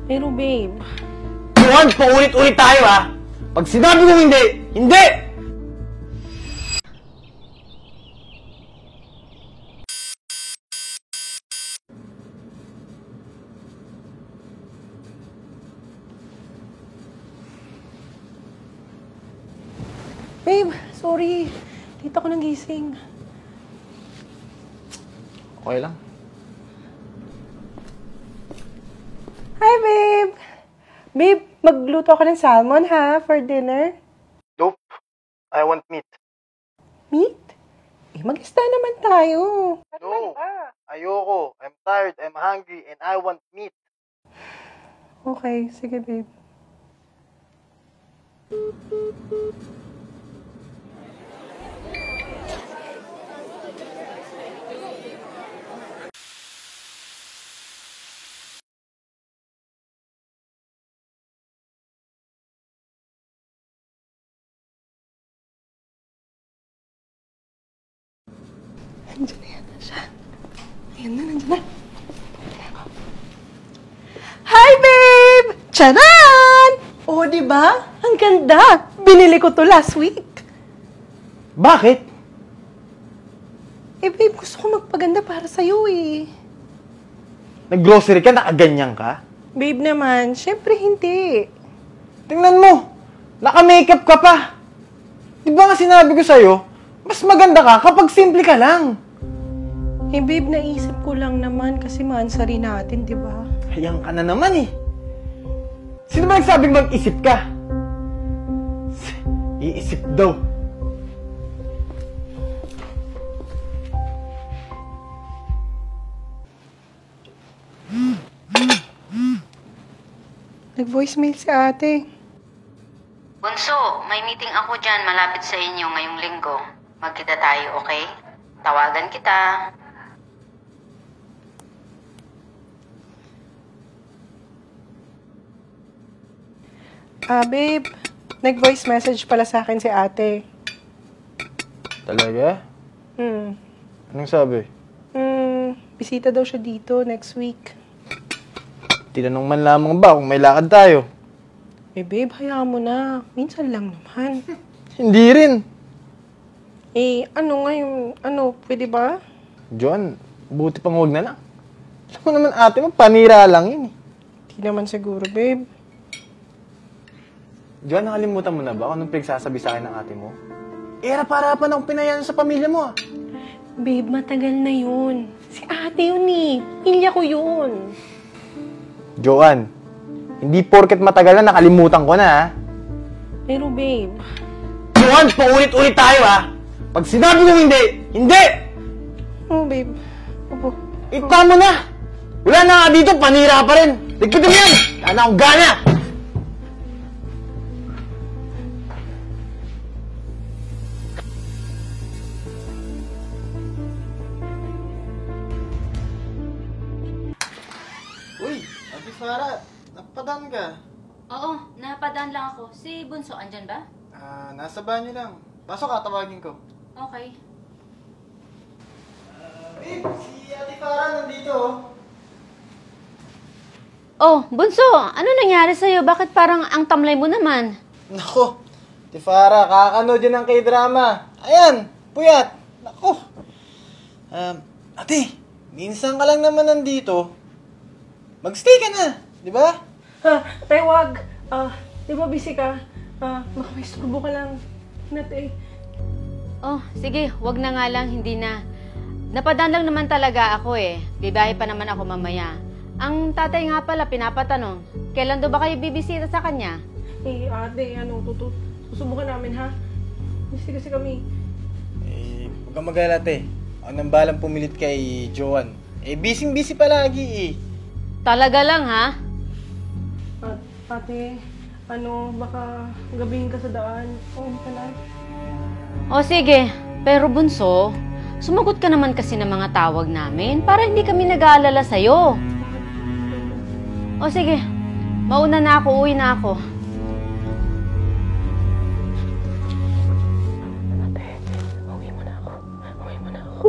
Pero babe... Juan, paulit-ulit tayo ha! Pag sinabi kong hindi, hindi! Babe, sorry. Dito ako nagising. Okay lang. Hi, babe! Babe, magluto ako ng salmon, ha? For dinner. Dope. I want meat. Meat? Mag-isda naman tayo. No. Ayoko. I'm tired, I'm hungry, and I want meat. Okay, sige, babe. Nandiyan na yan siya. Ayan na, nandiyan na. Hi, babe! Charan! Oo, diba? Ang ganda! Binili ko to last week. Bakit? Eh, babe, gusto ko magpaganda para sa'yo, eh. Nag-grocery ka, nakaganyan ka? Babe naman, syempre hindi. Tingnan mo! Naka-makeup ka pa! Di ba nga sinabi ko sa'yo, mas maganda ka kapag simple ka lang. Eh, babe, naisip ko lang naman kasi maansari natin, di ba? Hayang ka na naman eh. Sino ba nagsabing mag-isip ka? Iisip daw. Nag-voicemail si ate. Bunso, may meeting ako dyan malapit sa inyo ngayong linggo. Magkita tayo, okay? Tawagan kita. Babe, nag-voice message pala sa akin si ate. Talaga? Anong sabi? Bisita daw siya dito next week. Tinanong man lamang ba kung may lakad tayo? Eh, babe, hayaan mo na. Minsan lang naman. Hindi rin. Eh, pwede ba? John, buti pang huwag na lang. Alam mo naman ate mo, panira lang yun eh. Hindi naman siguro, babe. John, nakalimutan mo na ba kung anong pinagsasabi sa akin ng ate mo? Para-harapan akong pinayaan sa pamilya mo ah. Babe, matagal na yun. Si ate yun eh. Pilya ko yun. Joanne, hindi porket matagal na nakalimutan ko na ha. Pero babe... Joanne, paulit-ulit tayo ha. Pag sinabi kong hindi, hindi! Oh, babe. Opo. Ikaw mo na! Wala na nga dito, panira pa rin. Ligpitin mo yan! Wala na akong gana! Uy, Ate Farah, napadaan ka. Oo, napadaan lang ako. Si Bunso, andyan ba? Nasa banyo lang. Pasok ka, tawagin ko. Okay. Babe, si Ate Farah nandito. Oh, Bunso, ano nangyari sa'yo? Bakit parang ang tamlay mo naman? Nako, Ate Farah, kakanood yan ng K-drama. Ayan, puyat. Nako. Ate, minsan ka lang naman nandito. Magstay ka na, di ba? Tay, wag. Di ba busy ka? Baka may istorbo ka lang. Nate. Oh, sige, wag na nga lang, hindi na. Napadaan lang naman talaga ako eh. Bibahe pa naman ako mamaya. Ang tatay nga pala, pinapatanong, kailan daw ba kayo bibisita sa kanya? Eh, ate, susubukan namin, ha? Busy kasi kami. Huwag kang mag-alala, ate. Ako nang balang pumilit kay Joanne. Busy-busy palagi eh. Talaga lang, ha? Ate, baka gabihin ka sa daan. Hindi ka na. O sige, pero Bunso, sumagot ka naman kasi ng mga tawag namin para hindi kami nag-aalala sa'yo. O sige, mauna na ako, uwi na ako. Uwi mo na ako.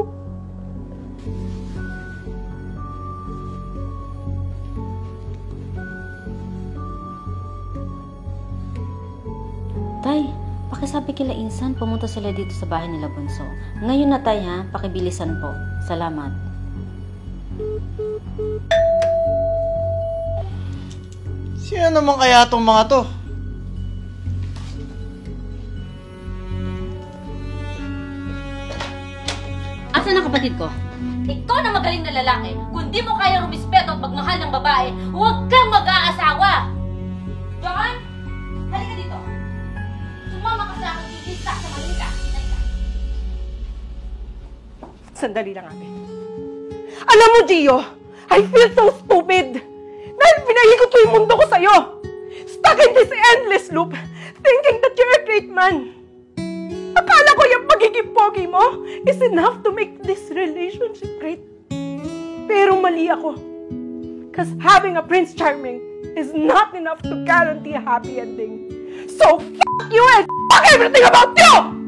Tay, pakisabi kila Insan, pumunta sila dito sa bahay nila Bunso. Ngayon na tay ha, pakibilisan po. Salamat. Sino naman kaya tong mga to? Asan ang kapatid ko? Ikaw na magaling na lalaki. Kung di mo kaya rumispeto at magmahal ng babae, huwag kang mag-aasawa! John! Halika dito. Sumama ka sa akin, gigisa sa malika. Sandali lang, ate. Alam mo, Gio, I feel so stupid. Dahil pinahikot ko yung mundo ko sa'yo. Stuck in this endless loop, thinking that you're a great man. Akala ko yung pagiging pogi mo is enough to make this relationship great. Pero mali ako. Because having a Prince Charming is not enough to guarantee a happy ending. So, fuck you and fuck everything about you!